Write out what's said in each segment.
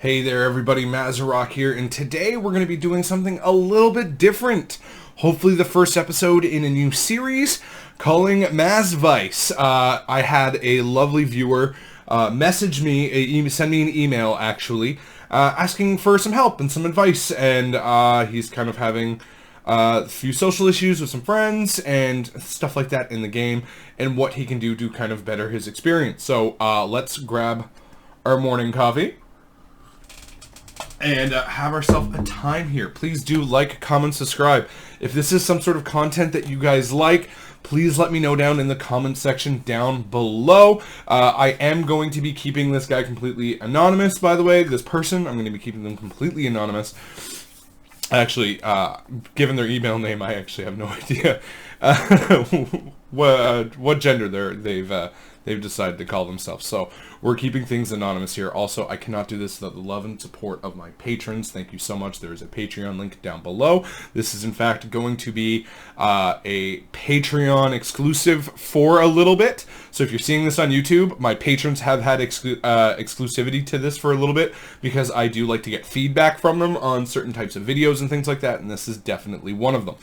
Hey there everybody, Mazdvice here, and today we're going to be doing something a little bit different. Hopefully the first episode in a new series calling Mazdvice. I had a lovely viewer message me, send me an email actually, asking for some help and some advice, and he's kind of having a few social issues with some friends and stuff like that in the game, and what he can do to kind of better his experience. So let's grab our morning coffee and have ourselves a time here. Please do like, comment, subscribe. If this is some sort of content that you guys like, please let me know down in the comment section down below. I am going to be keeping this guy completely anonymous, by the way. This person, I'm going to be keeping them completely anonymous. Actually, given their email name, I actually have no idea what gender they've decided to call themselves. So we're keeping things anonymous here. Also, I cannot do this without the love and support of my patrons. Thank you so much. There is a Patreon link down below. This is in fact going to be a Patreon exclusive for a little bit. So if you're seeing this on YouTube, my patrons have had exclusivity to this for a little bit, because I do like to get feedback from them on certain types of videos and things like that, and this is definitely one of them.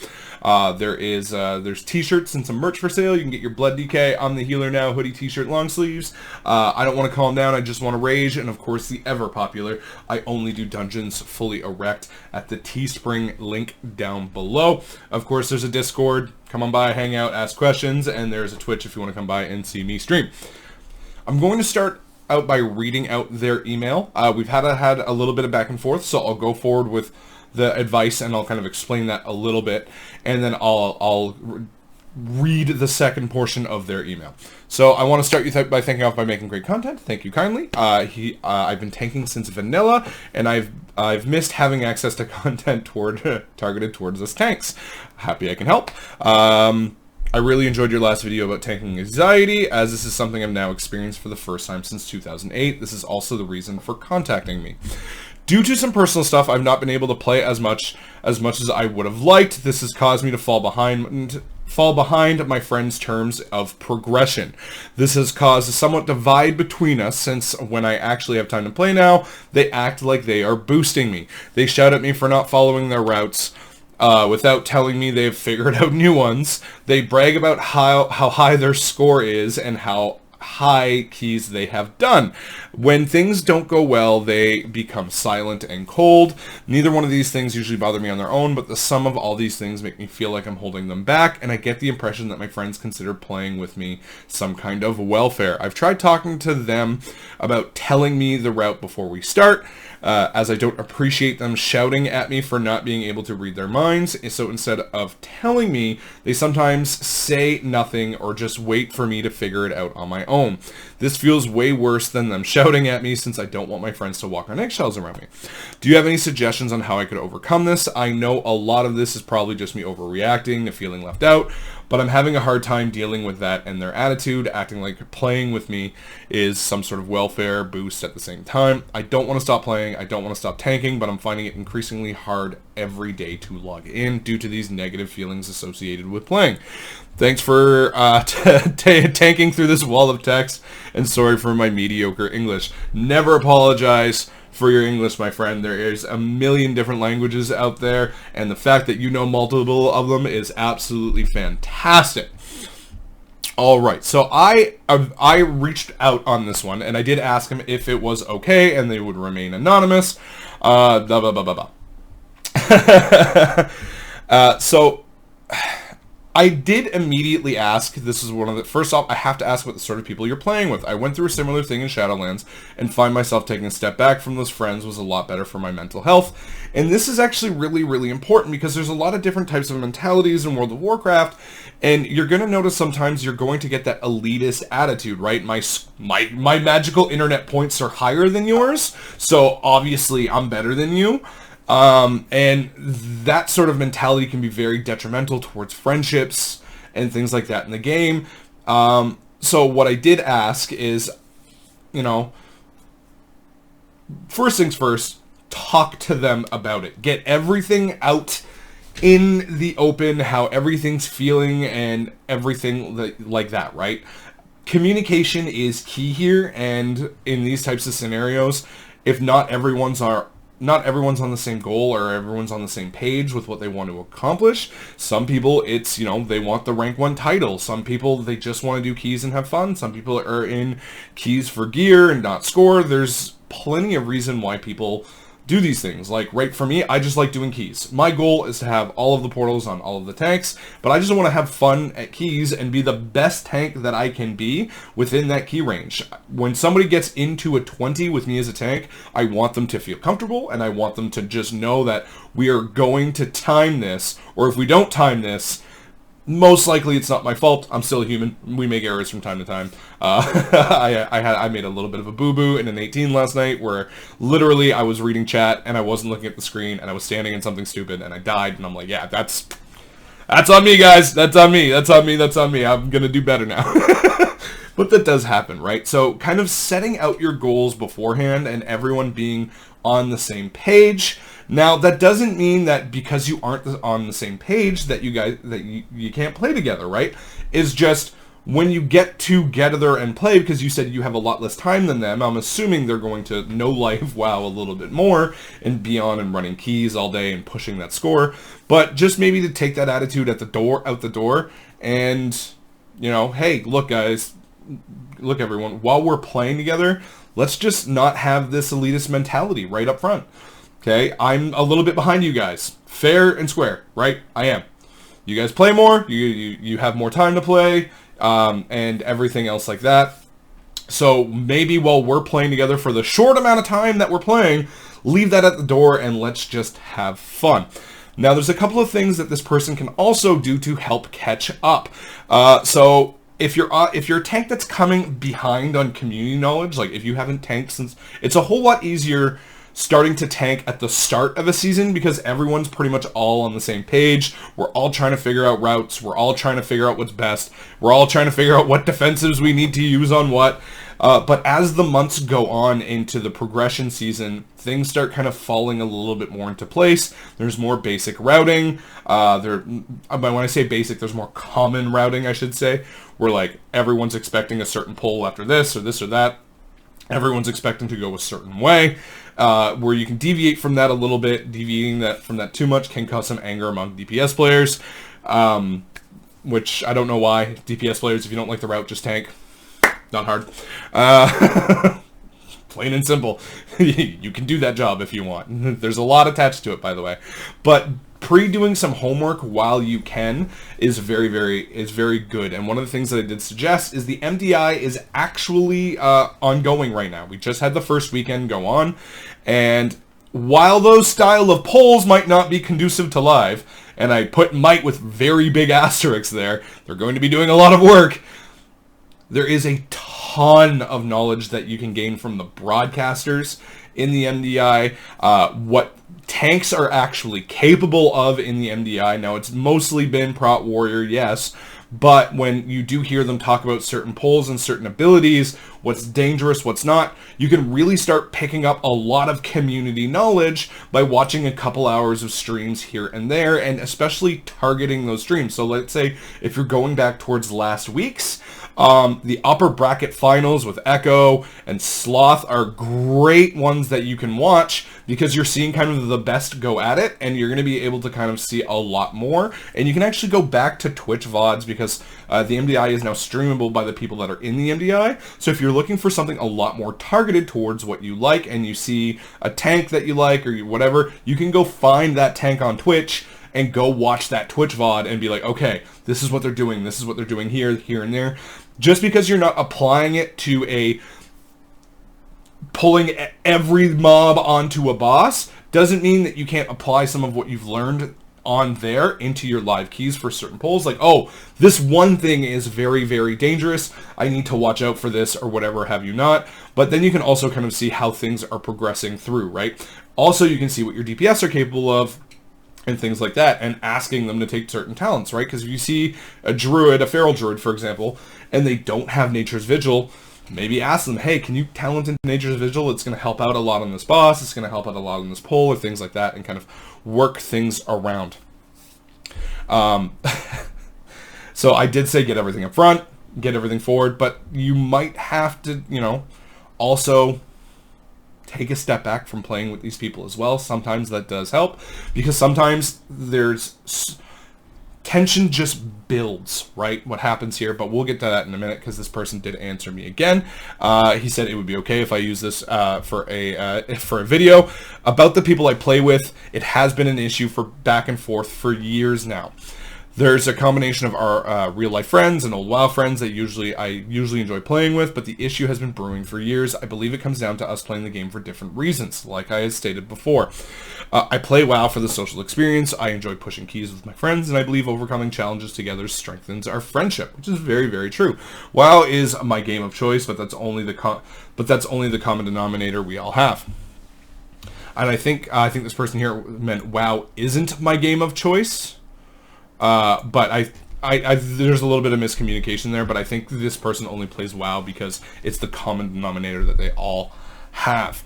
There's t-shirts and some merch for sale. You can get your blood DK, I'm the healer now hoodie, t-shirt, long sleeves. I don't want to calm down, I just want to rage. And of course the ever popular I only do dungeons fully erect at the Teespring link down below. Of course there's a Discord, come on by, hang out, ask questions, and there's a Twitch if you want to come by and see me stream. I'm going to start out by reading out their email. We've had a little bit of back and forth, so I'll go forward with the advice and I'll kind of explain that a little bit, and then I'll read the second portion of their email. So I want to start you by thanking off by making great content. Thank you kindly. I've been tanking since vanilla, and I've missed having access to content targeted towards us tanks. Happy I can help. I really enjoyed your last video about tanking anxiety, as this is something I've now experienced for the first time since 2008. This is also the reason for contacting me. Due to some personal stuff, I've not been able to play as much as I would have liked. This has caused me to fall behind my friends' terms of progression. This has caused a somewhat divide between us, since when I actually have time to play now, they act like they are boosting me. They shout at me for not following their routes without telling me they've figured out new ones. They brag about how high their score is and how high keys they have done. When things don't go well, they become silent and cold. Neither one of these things usually bother me on their own, but the sum of all these things make me feel like I'm holding them back, and I get the impression that my friends consider playing with me some kind of welfare. I've tried talking to them about telling me the route before we start, as I don't appreciate them shouting at me for not being able to read their minds. So instead of telling me, they sometimes say nothing or just wait for me to figure it out on my own. This feels way worse than them shouting at me, since I don't want my friends to walk on eggshells around me. Do you have any suggestions on how I could overcome this? I know a lot of this is probably just me overreacting to feeling left out, but I'm having a hard time dealing with that and their attitude, acting like playing with me is some sort of welfare boost at the same time. I don't want to stop playing, I don't want to stop tanking, but I'm finding it increasingly hard every day to log in due to these negative feelings associated with playing. Thanks for tanking through this wall of text, and sorry for my mediocre English. Never apologize for your English, my friend. There is a million different languages out there, and the fact that you know multiple of them is absolutely fantastic. All right, so I reached out on this one, and I did ask him if it was okay and they would remain anonymous. Blah blah blah blah blah. So I did immediately ask, this is one of the, first off, I have to ask what the sort of people you're playing with. I went through a similar thing in Shadowlands, and find myself taking a step back from those friends was a lot better for my mental health. And this is actually really, really important, because there's a lot of different types of mentalities in World of Warcraft, and you're going to notice sometimes you're going to get that elitist attitude, right? My magical internet points are higher than yours, so obviously I'm better than you. And that sort of mentality can be very detrimental towards friendships and things like that in the game. So what I did ask is, first things first, talk to them about it. Get everything out in the open, how everything's feeling and everything like that, right? Communication is key here, and in these types of scenarios, if not everyone's on the same goal or everyone's on the same page with what they want to accomplish. Some people, it's, you know, they want the rank 1 title. Some people, they just want to do keys and have fun. Some people are in keys for gear and not score. There's plenty of reason why people do these things. Like, right, for me, I just like doing keys. My goal is to have all of the portals on all of the tanks, but I just want to have fun at keys and be the best tank that I can be within that key range. When somebody gets into a 20 with me as a tank, I want them to feel comfortable, and I want them to just know that we are going to time this, or if we don't time this, most likely it's not my fault. I'm still a human. We make errors from time to time. I made a little bit of a boo-boo in an 18 last night where literally I was reading chat and I wasn't looking at the screen and I was standing in something stupid and I died, and I'm like, yeah, that's on me, guys. That's on me. I'm gonna do better now. But that does happen, right? So kind of setting out your goals beforehand and everyone being on the same page. Now, that doesn't mean that because you aren't on the same page that you can't play together, right? It's just when you get together and play, because you said you have a lot less time than them, I'm assuming they're going to know live WoW a little bit more and be on and running keys all day and pushing that score. But just maybe to take that attitude out the door, and, you know, hey, look, guys, look, everyone, while we're playing together, let's just not have this elitist mentality right up front. Okay, I'm a little bit behind you guys. Fair and square, right? I am. You guys play more, you have more time to play, and everything else like that. So maybe while we're playing together for the short amount of time that we're playing, leave that at the door and let's just have fun. Now, there's a couple of things that this person can also do to help catch up. So if you're a tank that's coming behind on community knowledge, like if you haven't tanked since, it's a whole lot easier starting to tank at the start of a season because everyone's pretty much all on the same page. We're all trying to figure out routes. We're all trying to figure out what's best. We're all trying to figure out what defensives we need to use on what. But as the months go on into the progression season, things start kind of falling a little bit more into place. There's more basic routing. When I say basic, there's more common routing, I should say, where like everyone's expecting a certain pull after this or that. Everyone's expecting to go a certain way, where you can deviate from that a little bit. Deviating from that too much can cause some anger among DPS players, which I don't know why. DPS players, if you don't like the route, just tank. Not hard. Plain and simple. You can do that job if you want. There's a lot attached to it, by the way. But pre-doing some homework while you can is very good. And one of the things that I did suggest is the MDI is actually ongoing right now. We just had the first weekend go on, and while those style of polls might not be conducive to live, and I put might with very big asterisks there, they're going to be doing a lot of work. There is a ton of knowledge that you can gain from the broadcasters in the MDI, what tanks are actually capable of in the MDI. Now, it's mostly been Prot Warrior, yes, but when you do hear them talk about certain pulls and certain abilities, what's dangerous, what's not, you can really start picking up a lot of community knowledge by watching a couple hours of streams here and there, and especially targeting those streams. So let's say if you're going back towards last week's, the upper bracket finals with Echo and Sloth are great ones that you can watch because you're seeing kind of the best go at it, and you're going to be able to kind of see a lot more. And you can actually go back to Twitch VODs because the MDI is now streamable by the people that are in the MDI. So if you're looking for something a lot more targeted towards what you like, and you see a tank that you like or whatever, you can go find that tank on Twitch and go watch that Twitch VOD and be like, okay, this is what they're doing. This is what they're doing here, here, and there. Just because you're not applying it to pulling every mob onto a boss doesn't mean that you can't apply some of what you've learned on there into your live keys for certain pulls. Like, oh, this one thing is very dangerous. I need to watch out for this or whatever have you not. But then you can also kind of see how things are progressing through, right? Also, you can see what your DPS are capable of and things like that, and asking them to take certain talents, right? Because if you see a druid, a feral druid, for example, and they don't have Nature's Vigil, maybe ask them, hey, can you talent into Nature's Vigil? It's going to help out a lot on this boss, it's going to help out a lot on this pull, or things like that, and kind of work things around. So I did say get everything up front, get everything forward, but you might have to, also take a step back from playing with these people as well. Sometimes that does help, because sometimes there's tension just builds, right? What happens here, but we'll get to that in a minute, because this person did answer me again. He said it would be okay if I use this for a video about the people I play with. It has been an issue for back and forth for years now. There's a combination of our real life friends and old WoW friends that I usually enjoy playing with, but the issue has been brewing for years. I believe it comes down to us playing the game for different reasons, like I had stated before. I play WoW for the social experience. I enjoy pushing keys with my friends, and I believe overcoming challenges together strengthens our friendship, which is very, very true. WoW is my game of choice, but that's only the common denominator we all have. And I think this person here meant WoW isn't my game of choice. But I there's a little bit of miscommunication there, but I think this person only plays WoW because it's the common denominator that they all have.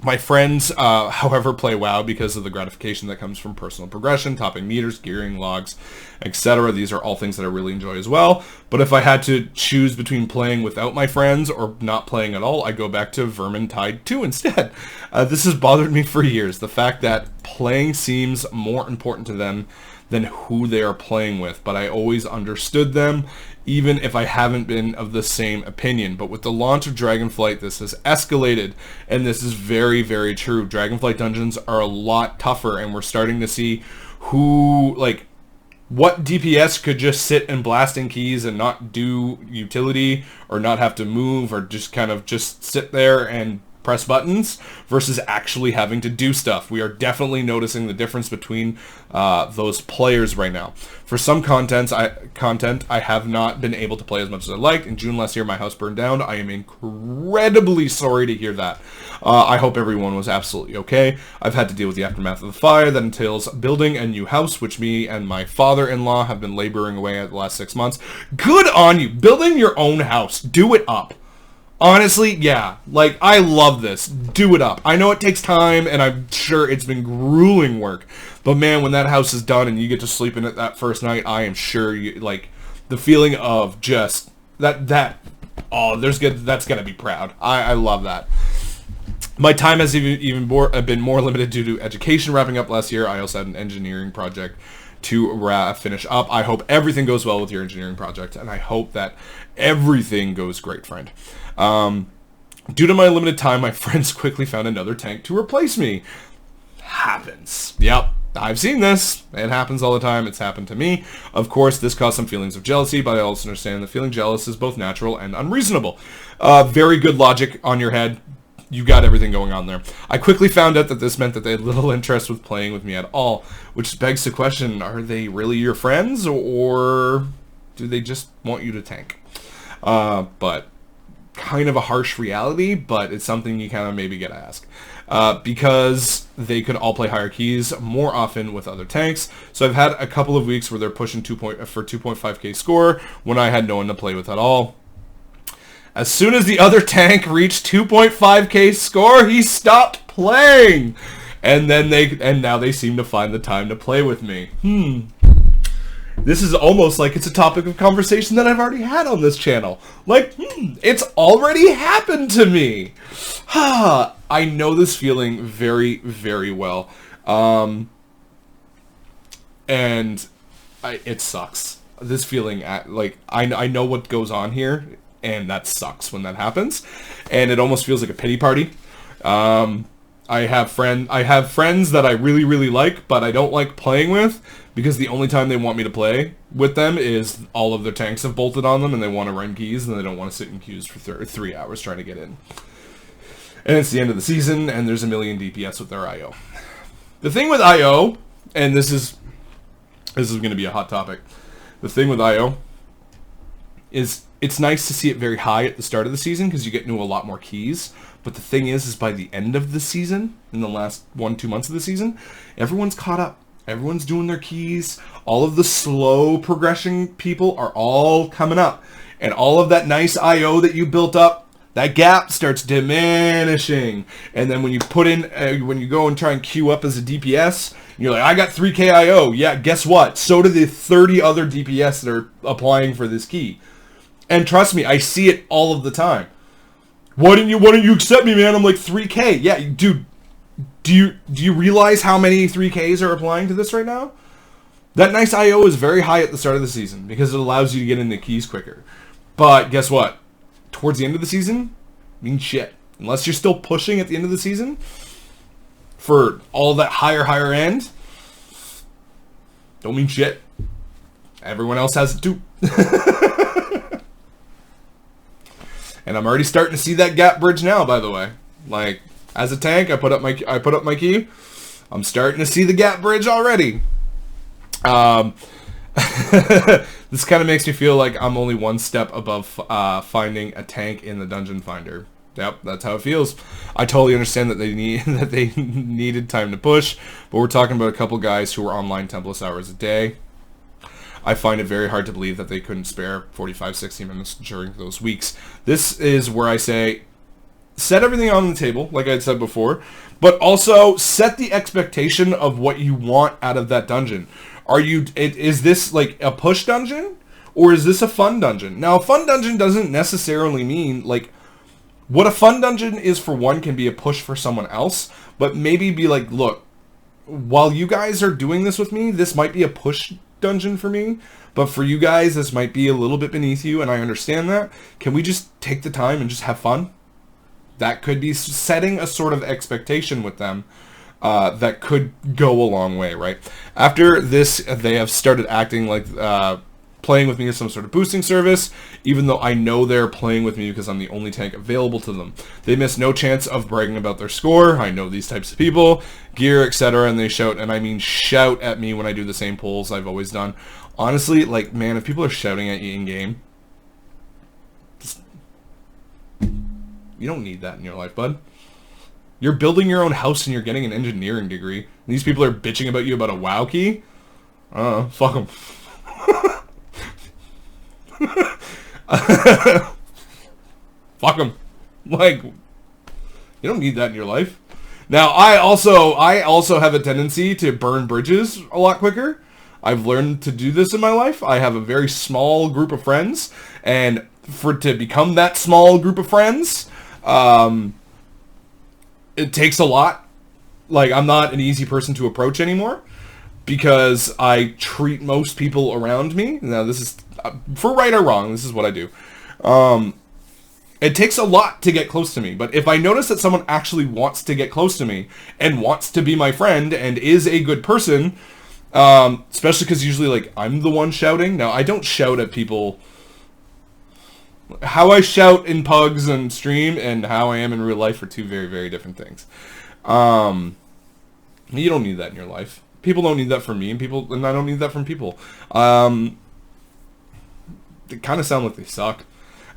My friends, however, play WoW because of the gratification that comes from personal progression, topping meters, gearing, logs, etc. These are all things that I really enjoy as well. But if I had to choose between playing without my friends or not playing at all, I go back to Vermintide 2 instead. This has bothered me for years. The fact that playing seems more important to them than who they are playing with, but I always understood them, even if I haven't been of the same opinion. But with the launch of Dragonflight, this has escalated, and this is very, very true. Dragonflight dungeons are a lot tougher, and we're starting to see what DPS could just sit and blasting keys and not do utility, or not have to move, or just kind of just sit there and press buttons, versus actually having to do stuff. We are definitely noticing the difference between those players right now. For some content I have not been able to play as much as I liked. In June last year, my house burned down. I am incredibly sorry to hear that. I hope everyone was absolutely okay. I've had to deal with the aftermath of the fire that entails building a new house, which me and my father-in-law have been laboring away at the last 6 months. Good on you. Building your own house. Do it up. Honestly, yeah, like, I love this. Do it up. I know it takes time, and I'm sure it's been grueling work, but man, when that house is done and you get to sleep in it that first night, I am sure you, like, the feeling of just, that's gonna be proud. I love that. My time has been more limited due to education wrapping up last year. I also had an engineering project to finish up. I hope everything goes well with your engineering project, and I hope that everything goes great, friend. Due to my limited time, my friends quickly found another tank to replace me. Happens. Yep, I've seen this. It happens all the time. It's happened to me. Of course, this caused some feelings of jealousy, but I also understand that feeling jealous is both natural and unreasonable. Very good logic on your head. You got everything going on there. I quickly found out that this meant that they had little interest with playing with me at all, which begs the question, are they really your friends, or do they just want you to tank? But kind of a harsh reality, but it's something you kind of maybe get to ask. Because they could all play higher keys more often with other tanks. So I've had a couple of weeks where they're pushing for 2.5k score when I had no one to play with at all. As soon as the other tank reached 2.5k score, he stopped playing. And now they seem to find the time to play with me. This is almost like it's a topic of conversation that I've already had on this channel. Like, it's already happened to me. I know this feeling very, very well. And it sucks. This feeling, I know what goes on here, and that sucks when that happens. And it almost feels like a pity party. I have friends that I really, really like, but I don't like playing with, because the only time they want me to play with them is all of their tanks have bolted on them and they want to run keys and they don't want to sit in queues for 3 hours trying to get in. And it's the end of the season and there's a million DPS with their IO. The thing with IO, and this is going to be a hot topic, the thing with IO is it's nice to see it very high at the start of the season because you get into a lot more keys. But the thing is by the end of the season, in the last 1-2 months of the season, everyone's caught up. Everyone's doing their keys. All of the slow progression people are all coming up. And all of that nice IO that you built up, that gap starts diminishing. And then when you put in, when you go and try and queue up as a DPS, you're like, I got 3k IO. Yeah, guess what? So do the 30 other DPS that are applying for this key. And trust me, I see it all of the time. Why don't you accept me, man? I'm like 3K. Yeah, dude. Do you realize how many 3Ks are applying to this right now? That nice IO is very high at the start of the season because it allows you to get into keys quicker. But guess what? Towards the end of the season, means shit. Unless you're still pushing at the end of the season for all that higher end, don't mean shit. Everyone else has it too. And I'm already starting to see that gap bridge now, by the way. Like, as a tank, I put up my key. I'm starting to see the gap bridge already. This kind of makes me feel like I'm only one step above finding a tank in the dungeon finder. Yep, that's how it feels. I totally understand that they needed time to push, but we're talking about a couple guys who were online 10+ hours a day. I find it very hard to believe that they couldn't spare 45, 60 minutes during those weeks. This is where I say, set everything on the table, like I said before, but also set the expectation of what you want out of that dungeon. Is this like a push dungeon, or is this a fun dungeon? Now, a fun dungeon doesn't necessarily mean, like, what a fun dungeon is for one can be a push for someone else, but maybe be like, look, while you guys are doing this with me, this might be a push dungeon for me, but for you guys, this might be a little bit beneath you, and I understand that. Can we just take the time and just have fun? That could be setting a sort of expectation with them that could go a long way, right? After this, they have started acting like playing with me as some sort of boosting service, even though I know they're playing with me because I'm the only tank available to them. They miss no chance of bragging about their score. I know these types of people, gear, etc., and they shout, and I mean shout at me when I do the same pulls I've always done. Honestly, like, man, if people are shouting at you in-game, you don't need that in your life, bud. You're building your own house and you're getting an engineering degree. These people are bitching about you about a WoW key? Fuck them. Fuck them. Like, you don't need that in your life. Now, I also have a tendency to burn bridges a lot quicker. I've learned to do this in my life. I have a very small group of friends, and to become that small group of friends, it takes a lot. Like, I'm not an easy person to approach anymore because I treat most people around me. Now, this is, for right or wrong, this is what I do. It takes a lot to get close to me, but if I notice that someone actually wants to get close to me and wants to be my friend and is a good person, especially because usually, like, I'm the one shouting. Now, I don't shout at people. How I shout in pugs and stream and how I am in real life are two very, very different things. You don't need that in your life. People don't need that from me, and I don't need that from people. They kind of sound like they suck.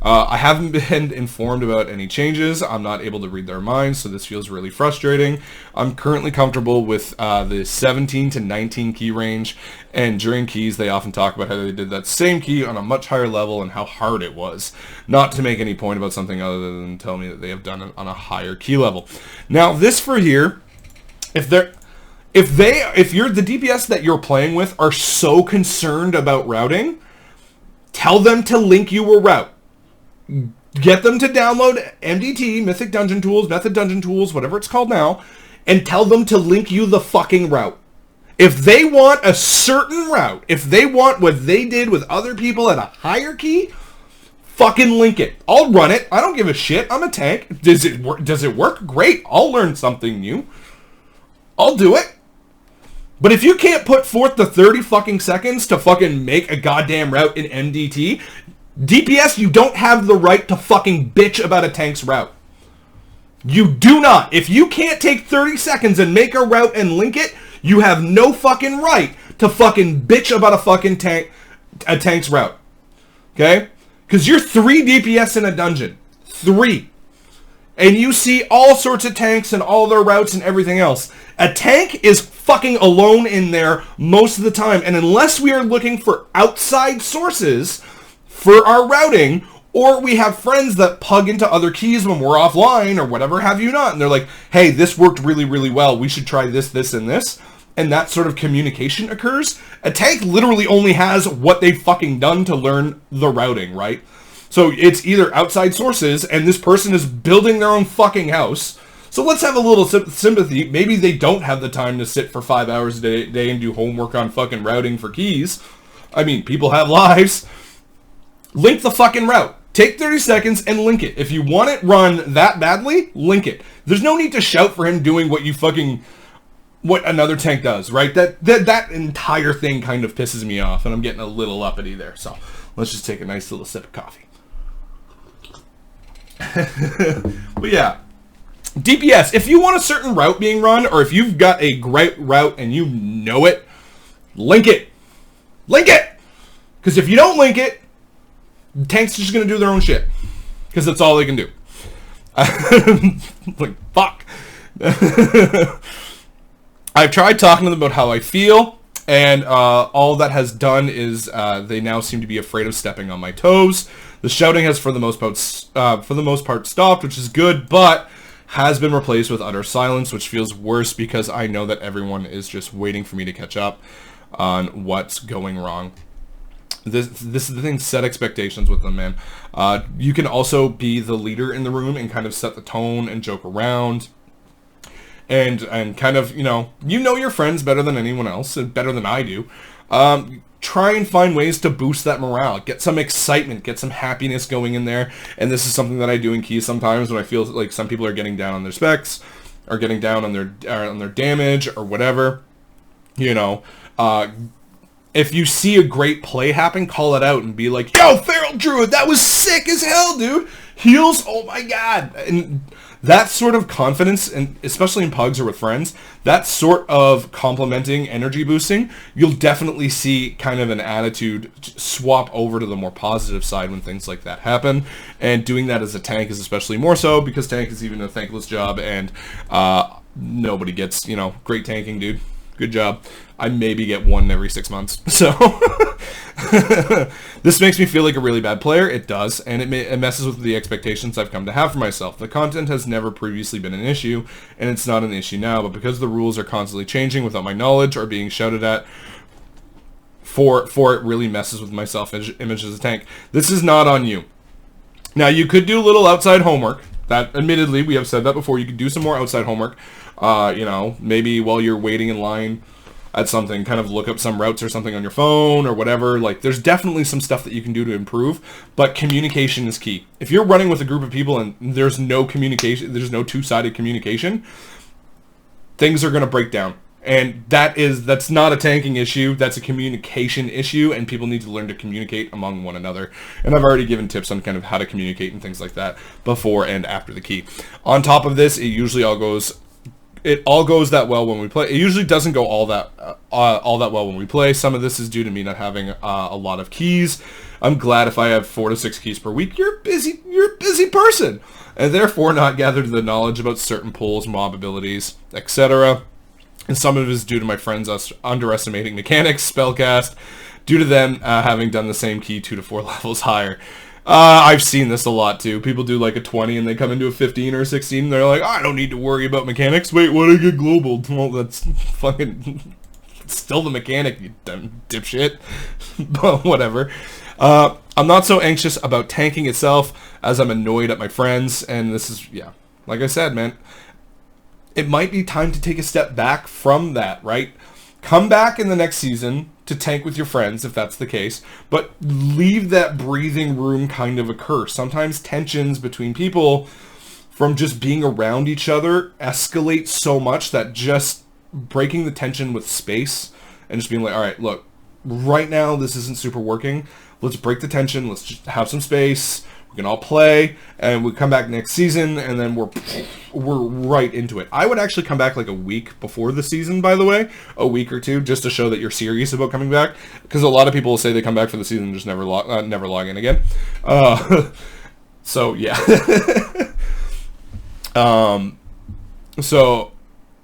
I haven't been informed about any changes. I'm not able to read their minds, so this feels really frustrating. I'm currently comfortable with the 17 to 19 key range, and during keys, they often talk about how they did that same key on a much higher level and how hard it was. Not to make any point about something other than tell me that they have done it on a higher key level. Now, this for here, if you're the DPS that you're playing with are so concerned about routing, tell them to link you a route. Get them to download MDT, Mythic Dungeon Tools, Method Dungeon Tools, whatever it's called now, and tell them to link you the fucking route. If they want a certain route, if they want what they did with other people at a higher key, fucking link it. I'll run it. I don't give a shit. I'm a tank. Does it work? Great. I'll learn something new. I'll do it. But if you can't put forth the 30 fucking seconds to fucking make a goddamn route in MDT, DPS, you don't have the right to fucking bitch about a tank's route. You do not. If you can't take 30 seconds and make a route and link it, you have no fucking right to fucking bitch about a tank's route. Okay? Because you're 3 DPS in a dungeon. 3. And you see all sorts of tanks and all their routes and everything else. A tank is fucking alone in there most of the time. And unless we are looking for outside sources for our routing, or we have friends that plug into other keys when we're offline or whatever have you not, and they're like, hey, this worked really, really well. We should try this, this, and this. And that sort of communication occurs. A tank literally only has what they've fucking done to learn the routing, right? So it's either outside sources, and this person is building their own fucking house. So let's have a little sympathy. Maybe they don't have the time to sit for 5 hours a day and do homework on fucking routing for keys. I mean, people have lives. Link the fucking route. Take 30 seconds and link it. If you want it run that badly, link it. There's no need to shout for him doing what another tank does, right? That entire thing kind of pisses me off, and I'm getting a little uppity there. So let's just take a nice little sip of coffee. But yeah, DPS, if you want a certain route being run, or if you've got a great route and you know it, link it. Link it! Because if you don't link it, the tank's just going to do their own shit. Because that's all they can do. Like, fuck. I've tried talking to them about how I feel, and all that has done is they now seem to be afraid of stepping on my toes. The shouting has, for the most part, stopped, which is good, but has been replaced with utter silence, which feels worse because I know that everyone is just waiting for me to catch up on what's going wrong. This is the thing, set expectations with them, man. You can also be the leader in the room and kind of set the tone and joke around. And kind of, you know your friends better than anyone else, and better than I do. Try and find ways to boost that morale. Get some excitement, get some happiness going in there. And this is something that I do in keys sometimes when I feel like some people are getting down on their specs, or getting down on their damage, or whatever. You know, if you see a great play happen, call it out and be like, yo, Feral Druid, that was sick as hell, dude. Heals, oh my god. And that sort of confidence, and especially in pugs or with friends, that sort of complimenting, energy boosting, you'll definitely see kind of an attitude swap over to the more positive side when things like that happen. And doing that as a tank is especially more so, because tank is even a thankless job, and nobody gets, great tanking, dude. Good job. I maybe get one every 6 months. So this makes me feel like a really bad player. It does, and it messes with the expectations I've come to have for myself. The content has never previously been an issue, and it's not an issue now, but because the rules are constantly changing without my knowledge or being shouted at for it, really messes with my self-image as a tank. This is not on you. Now, you could do a little outside homework. That, admittedly, we have said that before. You could do some more outside homework. Maybe while you're waiting in line at something, kind of look up some routes or something on your phone or whatever. Like, there's definitely some stuff that you can do to improve, but communication is key. If you're running with a group of people and there's no communication, there's no two-sided communication, things are going to break down. And that's not a tanking issue, that's a communication issue, and people need to learn to communicate among one another. And I've already given tips on kind of how to communicate and things like that before and after the key. On top of this, it all goes that well when we play. It usually doesn't go all that well when we play. Some of this is due to me not having a lot of keys. I'm glad if I have 4 to 6 keys per week. You're a busy person, and therefore not gathered the knowledge about certain pulls, mob abilities, etc. And some of it is due to my friends underestimating mechanics, spellcast, due to them having done the same key 2 to 4 levels higher. I've seen this a lot too. People do like a 20 and they come into a 15 or a 16 and they're like, I don't need to worry about mechanics. Wait, what did I get global? Well, that's fucking still the mechanic, you dumb dipshit. But whatever. I'm not so anxious about tanking itself as I'm annoyed at my friends. And this is, like I said, man, it might be time to take a step back from that, right? Come back in the next season to tank with your friends, if that's the case, but leave that breathing room kind of occur. Sometimes tensions between people from just being around each other escalate so much that just breaking the tension with space and just being like, all right, look, right now this isn't super working. Let's break the tension. Let's just have some space. We can all play, and we come back next season, and then we're right into it. I would actually come back like a week before the season, by the way, a week or two, just to show that you're serious about coming back. Because a lot of people will say they come back for the season and just never log in again. So yeah. So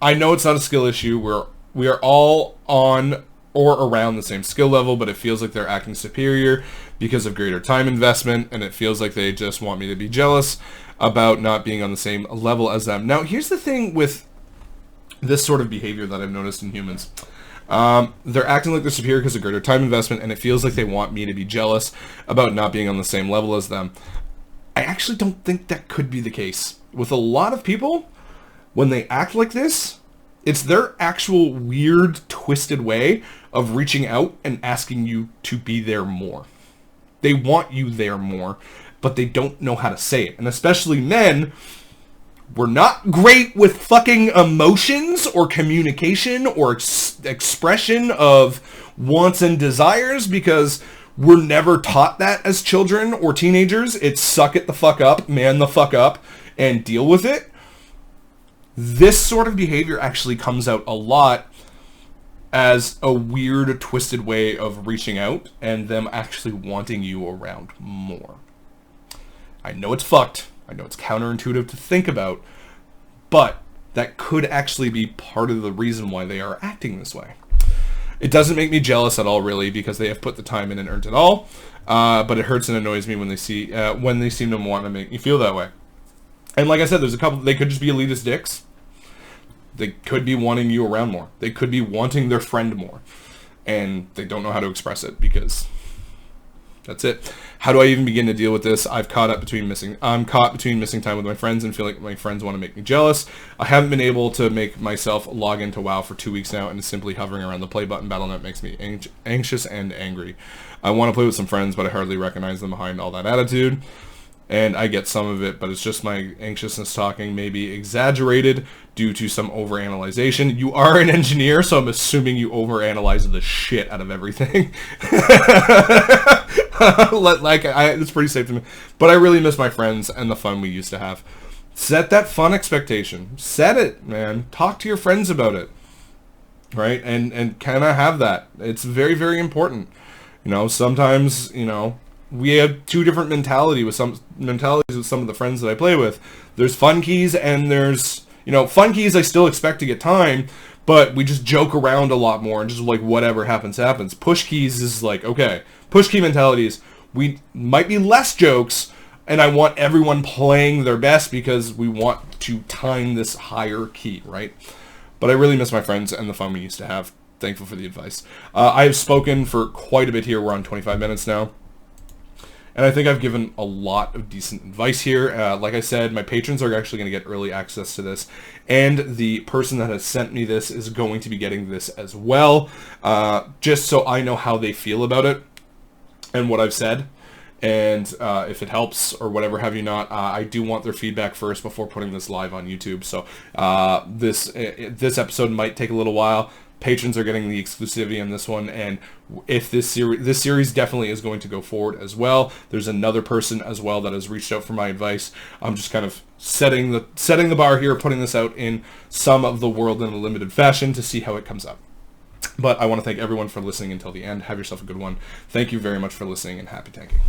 I know it's not a skill issue. We are all on or around the same skill level, but it feels like they're acting superior because of greater time investment, and it feels like they just want me to be jealous about not being on the same level as them. Now, here's the thing with this sort of behavior that I've noticed in humans. They're acting like they're superior because of greater time investment, and it feels like they want me to be jealous about not being on the same level as them. I actually don't think that could be the case. With a lot of people, when they act like this, it's their actual weird, twisted way of reaching out and asking you to be there more. They want you there more, but they don't know how to say it. And especially men, we're not great with fucking emotions or communication or expression of wants and desires because we're never taught that as children or teenagers. It's suck it the fuck up, man the fuck up, and deal with it. This sort of behavior actually comes out a lot as a weird, twisted way of reaching out and them actually wanting you around more. I know it's fucked. I know it's counterintuitive to think about, but that could actually be part of the reason why they are acting this way. It doesn't make me jealous at all, really, because they have put the time in and earned it all. But it hurts and annoys me when they seem to want to make me feel that way. And like I said, there's a couple. They could just be elitist dicks. They could be wanting you around more. They could be wanting their friend more, and they don't know how to express it because that's it. How do I even begin to deal with this? I'm caught between missing time with my friends and feel like my friends want to make me jealous. I haven't been able to make myself log into WoW for 2 weeks now, and simply hovering around the play button Battle.net makes me anxious and angry. I want to play with some friends, but I hardly recognize them behind all that attitude. And I get some of it, but it's just my anxiousness talking, maybe exaggerated due to some overanalyzation. You are an engineer, so I'm assuming you overanalyze the shit out of everything. It's pretty safe to me. But I really miss my friends and the fun we used to have. Set that fun expectation. Set it, man. Talk to your friends about it. Right? And kind of have that. It's very, very important. You know, sometimes, you know, we have two different mentalities with some of the friends that I play with. There's fun keys and there's, you know, fun keys I still expect to get time, but we just joke around a lot more and just like whatever happens, happens. Push keys is like, okay, push key mentalities, we might be less jokes and I want everyone playing their best because we want to time this higher key, right? But I really miss my friends and the fun we used to have. Thankful for the advice. I have spoken for quite a bit here. We're on 25 minutes now. And I think I've given a lot of decent advice here. Like I said, my patrons are actually going to get early access to this. And the person that has sent me this is going to be getting this as well. Just so I know how they feel about it and what I've said. And if it helps or whatever have you not, I do want their feedback first before putting this live on YouTube. So this episode might take a little while. Patrons are getting the exclusivity on this one, and if this series definitely is going to go forward as well. There's another person as well that has reached out for my advice. I'm just kind of setting the bar here, putting this out in some of the world in a limited fashion to see how it comes up. But I want to thank everyone for listening until the end. Have yourself a good one. Thank you very much for listening, and happy tanking.